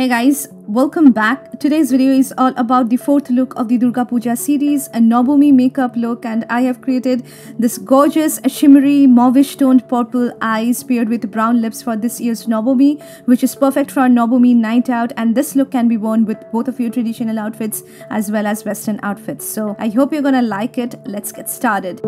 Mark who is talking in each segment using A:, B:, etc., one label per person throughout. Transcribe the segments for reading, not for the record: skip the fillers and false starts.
A: Hey guys, welcome back. Today's video is all about the fourth look of the Durga Puja series, a NAVAMI makeup look, and I have created this gorgeous shimmery mauvish toned purple eyes paired with brown lips for this year's NAVAMI, which is perfect for a NAVAMI night out, and this look can be worn with both of your traditional outfits as well as western outfits. So I hope you're gonna like it. Let's get started.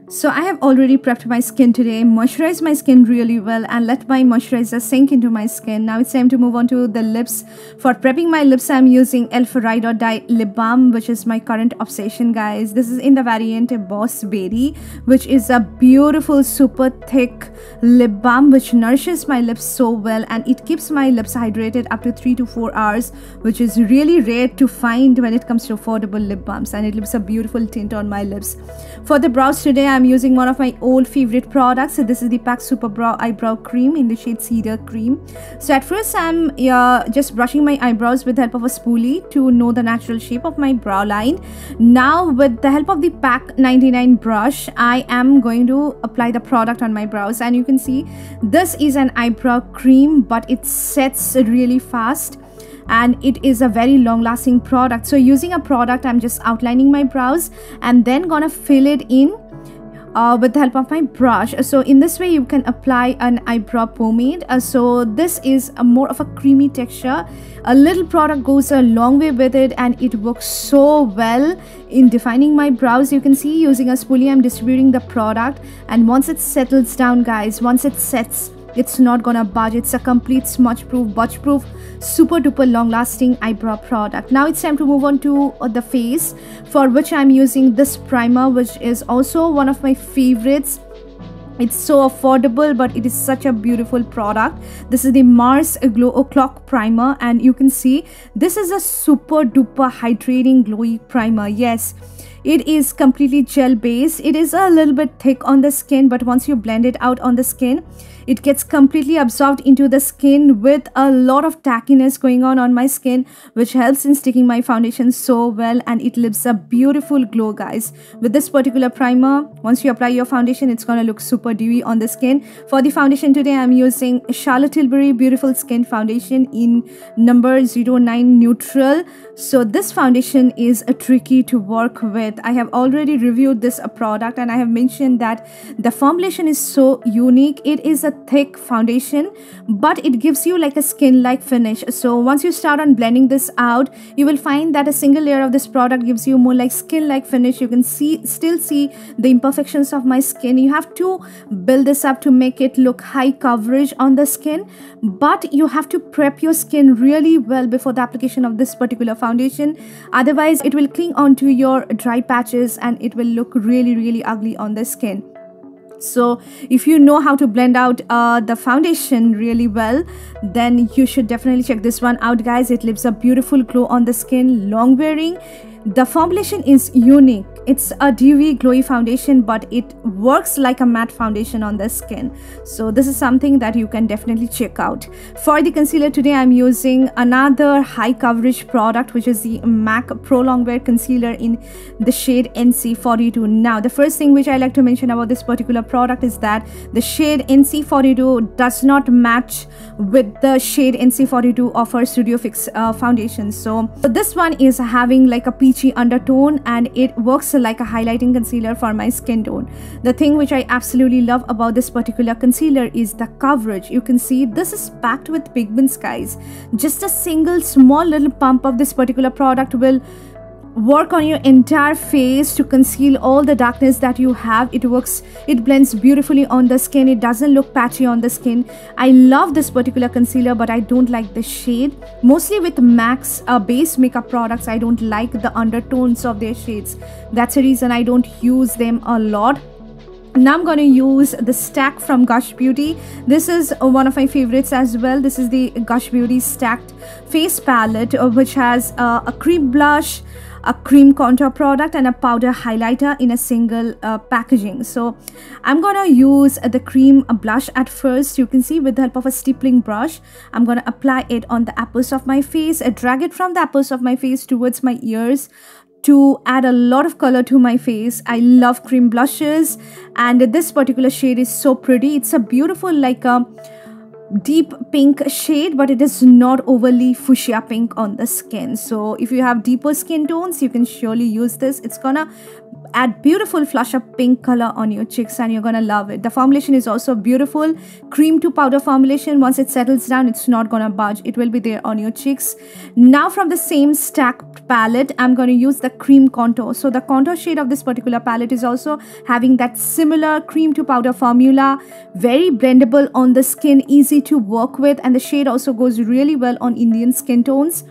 A: So I have already prepped my skin today, moisturized my skin really well and let my moisturizer sink into my skin. Now it's time to move on to the lips. For prepping my lips, I'm using e.l.f. Ride or Die Lip Balm, which is my current obsession, guys. This is in the variant Boss Berry, which is a beautiful, super thick lip balm which nourishes my lips so well and it keeps my lips hydrated up to 3 to 4 hours, which is really rare to find when it comes to affordable lip balms, and it leaves a beautiful tint on my lips. For the brows today, I'm using one of my old favorite products. So this is the PAC Super Brow Eyebrow Cream in the shade Cedar Cream. So at first I'm just brushing my eyebrows with the help of a spoolie to know the natural shape of my brow line. Now with the help of the PAC 99 brush, I am going to apply the product on my brows, and you can see this is an eyebrow cream, but it sets really fast and it is a very long lasting product. So using a product, I'm just outlining my brows and then gonna fill it in with the help of my brush. So in this way you can apply an eyebrow pomade. So this is more of a creamy texture. A little product goes a long way with it and it works so well in defining my brows. You can see using a spoolie I'm distributing the product, and once it settles down, guys, once it sets, it's not gonna budge. It's a complete smudge proof, budge proof, super duper long lasting eyebrow product. Now it's time to move on to the face, for which I'm using this primer, which is also one of my favorites. It's so affordable, but it is such a beautiful product. This is the Mars Glow O'Clock Primer, and you can see this is a super duper hydrating glowy primer. Yes, it is completely gel based. It is a little bit thick on the skin, but once you blend it out on the skin, it gets completely absorbed into the skin with a lot of tackiness going on my skin, which helps in sticking my foundation so well, and it leaves a beautiful glow, guys. With this particular primer, once you apply your foundation, it's gonna look super dewy on the skin. For the foundation today, I'm using Charlotte Tilbury Beautiful Skin Foundation in number 09 Neutral. So this foundation is tricky to work with. I have already reviewed this product and I have mentioned that the formulation is so unique. It is a thick foundation, but it gives you like a skin-like finish. So once you start on blending this out, you will find that a single layer of this product gives you more like skin-like finish. You can still see the imperfections of my skin. You have to build this up to make it look high coverage on the skin, but you have to prep your skin really well before the application of this particular foundation. Otherwise it will cling onto your dry patches and it will look really ugly on the skin. So if you know how to blend out the foundation really well, then you should definitely check this one out, guys. It leaves a beautiful glow on the skin, long wearing. The formulation is unique. It's a dewy glowy foundation, but it works like a matte foundation on the skin. So this is something that you can definitely check out. For the concealer today, I'm using another high coverage product, which is the MAC Pro Longwear Concealer in the shade NC42. Now the first thing which I like to mention about this particular product is that the shade NC42 does not match with the shade NC42 of our Studio Fix foundation. So this one is having like a peachy undertone and it works like a highlighting concealer for my skin tone. The thing which I absolutely love about this particular concealer is the coverage. You can see this is packed with pigments, guys. Just a single small little pump of this particular product will work on your entire face to conceal all the darkness that you have. It works, it blends beautifully on the skin. It doesn't look patchy on the skin. I love this particular concealer, but I don't like the shade. Mostly with MAC's base makeup products, I don't like the undertones of their shades. That's the reason I don't use them a lot. Now I'm going to use the stack from Gush Beauty. This is one of my favorites as well. This is the Gush Beauty Stacked Face Palette, which has a cream blush, a cream contour product and a powder highlighter in a single packaging. So I'm gonna use the cream blush at first. You can see with the help of a stippling brush, I'm gonna apply it on the apples of my face, drag it from the apples of my face towards my ears to add a lot of color to my face. I love cream blushes, and this particular shade is so pretty. It's a beautiful, like a deep pink shade, but it is not overly fuchsia pink on the skin. So if you have deeper skin tones, you can surely use this. It's gonna add beautiful flush of pink color on your cheeks, and you're gonna love it. The formulation is also beautiful, cream to powder formulation. Once it settles down, it's not gonna budge. It will be there on your cheeks. Now from the same stacked palette, I'm gonna use the cream contour. So the contour shade of this particular palette is also having that similar cream to powder formula, very blendable on the skin, easy to work with, and the shade also goes really well on Indian skin tones.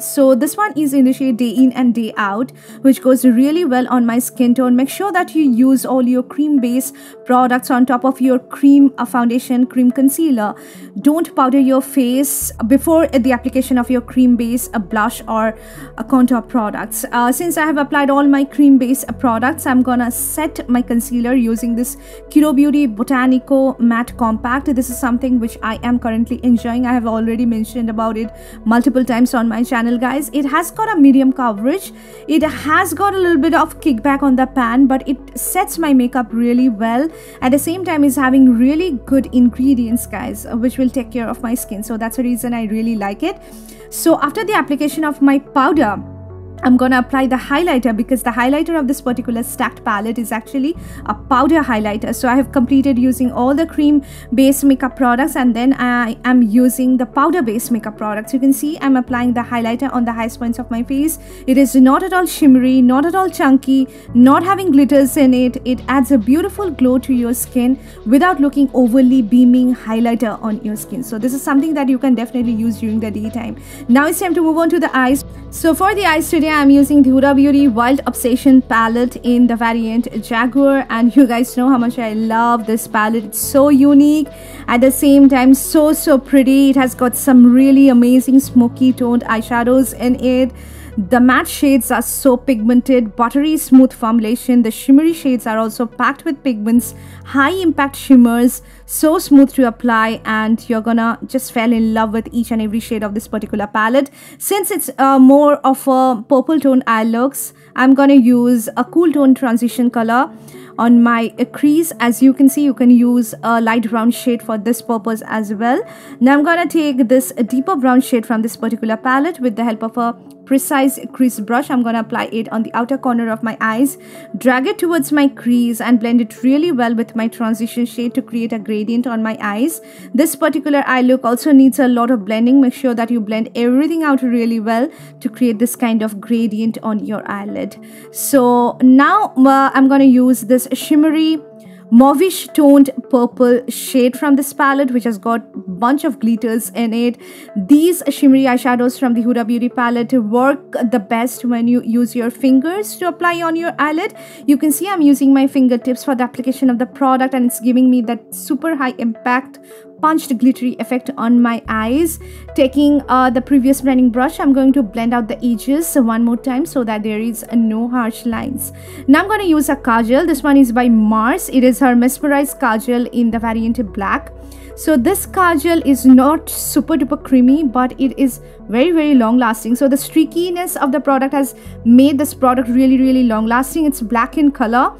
A: So this one is in the shade Day In and Day Out, which goes really well on my skin tone. Make sure that you use all your cream based products on top of your cream foundation, cream concealer. Don't powder your face before the application of your cream base, a blush or a contour products. Since I have applied all my cream based products, I'm gonna set my concealer using this Kiro Beauty Botanico Matte Compact. This is something which I am currently enjoying. I have already mentioned about it multiple times on my channel, guys. It has got a medium coverage. It has got a little bit of kickback on the pan, but it sets my makeup really well. At the same time, is having really good ingredients, guys, which will take care of my skin. So that's the reason I really like it. So after the application of my powder, I'm gonna apply the highlighter, because the highlighter of this particular stacked palette is actually a powder highlighter. So I have completed using all the cream based makeup products, and then I am using the powder based makeup products. You can see I'm applying the highlighter on the highest points of my face. It is not at all shimmery, not at all chunky, not having glitters in it. It adds a beautiful glow to your skin without looking overly beaming highlighter on your skin. So this is something that you can definitely use during the daytime. Now it's time to move on to the eyes. So for the eyes today, I'm using the Huda Beauty Wild Obsession palette in the variant Jaguar, and you guys know how much I love this palette. It's so unique, at the same time so pretty. It has got some really amazing smoky toned eyeshadows in it. The matte shades are so pigmented, buttery smooth formulation. The shimmery shades are also packed with pigments, high impact shimmers, so smooth to apply, and you're gonna just fall in love with each and every shade of this particular palette. Since it's more of a purple tone eye looks, I'm gonna use a cool tone transition color on my crease. As you can see, you can use a light brown shade for this purpose as well. Now I'm gonna take this deeper brown shade from this particular palette with the help of a precise crease brush. I'm gonna apply it on the outer corner of my eyes, drag it towards my crease, and blend it really well with my transition shade to create a gradient on my eyes. This particular eye look also needs a lot of blending. Make sure that you blend everything out really well to create this kind of gradient on your eyelid. So now I'm gonna use this shimmery mauvish toned purple shade from this palette, which has got a bunch of glitters in it. These shimmery eyeshadows from the Huda Beauty palette work the best when you use your fingers to apply on your eyelid. You can see I'm using my fingertips for the application of the product, and it's giving me that super high impact punched glittery effect on my eyes. Taking the previous blending brush, I'm going to blend out the edges one more time so that there is no harsh lines. Now I'm going to use a kajal. This one is by Mars. It is her mesmerized kajal in the variant black. So this kajal is not super duper creamy, but it is very long lasting. So the streakiness of the product has made this product really long lasting. It's black in color.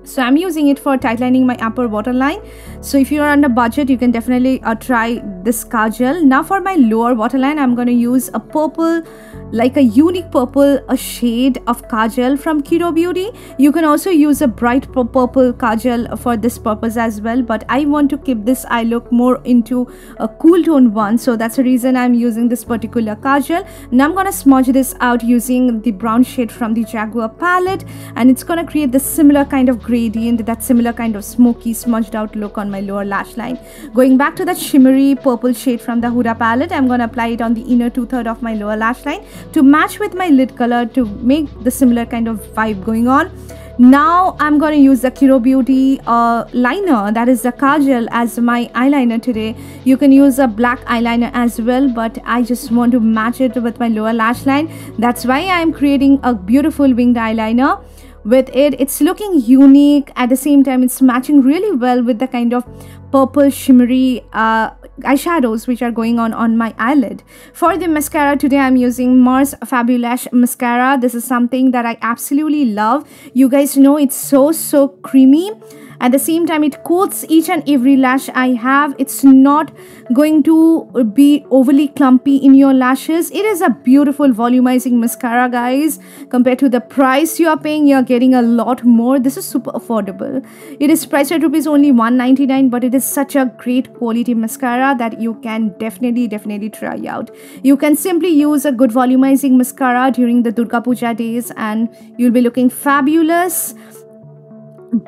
A: So I'm using it for tightening my upper waterline. So if you're under budget, you can definitely try this kajal. Now for my lower waterline, I'm going to use a purple, like a unique purple, a shade of kajal from Kiro Beauty. You can also use a bright purple kajal for this purpose as well, but I want to keep this eye look more into a cool tone one, so that's the reason I'm using this particular kajal. Now I'm going to smudge this out using the brown shade from the Jaguar palette, and it's going to create the similar kind of gradient, that similar kind of smoky smudged out look on my lower lash line. Going back to that shimmery purple shade from the Huda palette, I'm going to apply it on the inner 2/3 of my lower lash line to match with my lid color to make the similar kind of vibe going on. Now I'm going to use the Kiro Beauty liner, that is the kajal, as my eyeliner today. You can use a black eyeliner as well, but I just want to match it with my lower lash line. That's why I'm creating a beautiful winged eyeliner with it. It's looking unique. At the same time, it's matching really well with the kind of purple shimmery eyeshadows which are going on my eyelid. For the mascara today, I'm using Mars Fabulash mascara. This is something that I absolutely love. You guys know it's so creamy. At the same time, it coats each and every lash I have. It's not going to be overly clumpy in your lashes. It is a beautiful volumizing mascara, guys. Compared to the price you are paying, you're getting a lot more. This is super affordable. It is priced at rupees only 199, but it is such a great quality mascara that you can definitely try out. You can simply use a good volumizing mascara during the Durga Puja days and you'll be looking fabulous.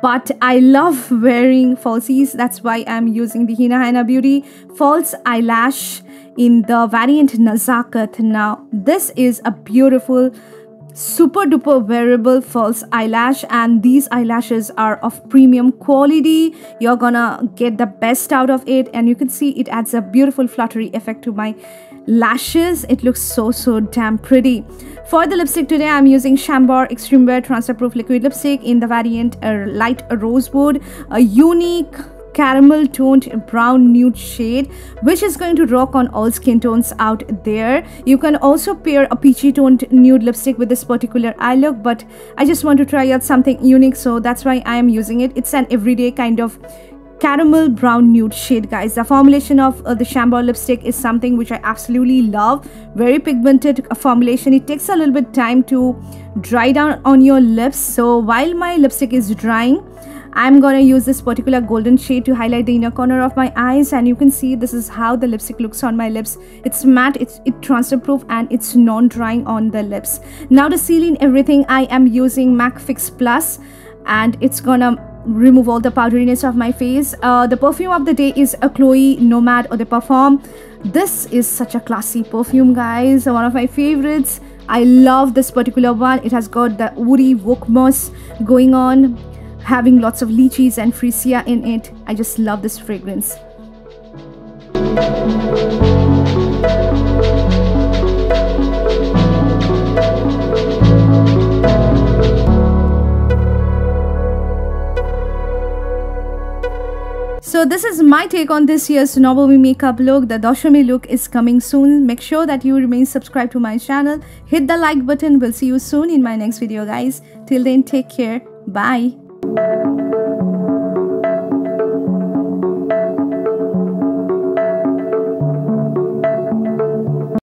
A: But I love wearing falsies. That's why I'm using the Hina Beauty false eyelash in the variant Nazakat. Now, this is a beautiful, super duper wearable false eyelash, and these eyelashes are of premium quality. You're gonna get the best out of it, and you can see it adds a beautiful fluttery effect to my lashes. It looks so damn pretty. For the lipstick today, I'm using CHAMBOR Extreme Wear Transfer Proof Liquid Lipstick in the variant Light Rosewood, a unique caramel toned brown nude shade which is going to rock on all skin tones out there. You can also pair a peachy toned nude lipstick with this particular eye look, but I just want to try out something unique, so that's why I am using it. It's an everyday kind of caramel brown nude shade, guys. The formulation of the CHAMBOR lipstick is something which I absolutely love. Very pigmented formulation. It takes a little bit time to dry down on your lips, so while my lipstick is drying, I'm gonna use this particular golden shade to highlight the inner corner of my eyes, and you can see this is how the lipstick looks on my lips. It's matte, it's transfer proof, and it's non-drying on the lips. Now to seal in everything, I am using MAC Fix Plus, and it's gonna remove all the powderiness of my face. The perfume of the day is a Chloe Nomad Eau de Parfum. This is such a classy perfume, guys. One of my favorites. I love this particular one. It has got the woody wood moss going on, having lots of lychees and freesia in it. I just love this fragrance. So this is my take on this year's Navami makeup look. The Dashami look is coming soon. Make sure that you remain subscribed to my channel. Hit the like button. We'll see you soon in my next video, guys. Till then, take care. Bye.